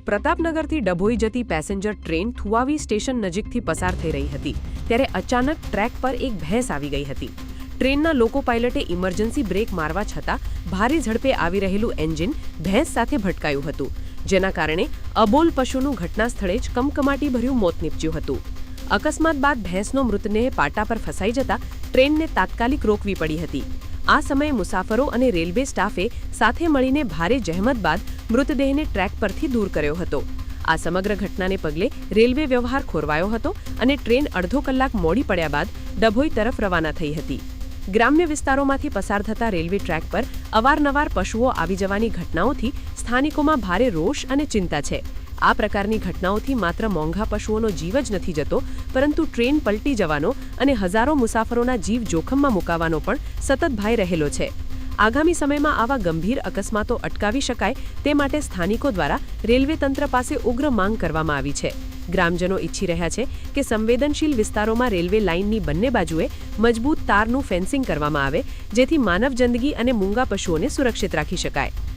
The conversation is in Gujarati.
પ્રતાપનગરથી ડભોઈ જતી પેસેન્જર ટ્રેન થુવાવી સ્ટેશન નજીકથી પસાર થઈ રહી હતી ત્યારે અચાનક ટ્રેક પર એક ભેંસ આવી ગઈ હતી. ટ્રેનના લોકો પાયલટે ઇમરજન્સી બ્રેક મારવા છતાં ભારે ઝડપે આવી રહેલું એન્જિન ભેંસ સાથે ભટકાયું હતું, જેના કારણે અબોલ પશુનું ઘટના સ્થળે જ કમકમાટીભર્યું મોત નીપજ્યું હતું. અકસ્માત બાદ ભેંસનો મૃતદેહ પાટા પર ફસાઈ જતા ટ્રેનને તાત્કાલિક રોકવી પડી હતી. આ સમયે મુસાફરો અને રેલવે સ્ટાફે સાથે મળીને ભારે જહેમત બાદ મૃતદેહને ટ્રેક પરથી દૂર કર્યો હતો. આ સમગ્ર ઘટનાને પગલે રેલવે વ્યવહાર ખોરવાયો હતો અને ટ્રેન અડધો કલાક મોડી પડ્યા બાદ ડભોઈ તરફ રવાના થઈ હતી. ગ્રામ્ય વિસ્તારોમાંથી પસાર થતા રેલવે ટ્રેક પર અવારનવાર પશુઓ આવી જવાની ઘટનાઓથી સ્થાનિકોમાં ભારે રોષ અને ચિંતા છે. આ પ્રકારની ઘટનાઓથી માત્ર મોંઘા પશુઓનો જીવ જ નથી જતો, પરંતુ ટ્રેન પલટી જવાનો અને હજારો મુસાફરોના જીવ જોખમમાં મુકાવાનો પણ સતત ભય રહેલો છે. આગામી સમયમાં આવા ગંભીર અકસ્માતો અટકાવી શકાય તે માટે સ્થાનિકો દ્વારા રેલવે તંત્ર પાસે ઉગ્ર માંગ કરવામાં આવી છે. ગ્રામજનો ઈચ્છી રહ્યા છે કે સંવેદનશીલ વિસ્તારોમાં રેલવે લાઇનની બંને બાજુએ મજબૂત તારનું ફેન્સિંગ કરવામાં આવે, જેથી માનવ જિંદગી અને મૂંગા પશુઓને સુરક્ષિત રાખી શકાય.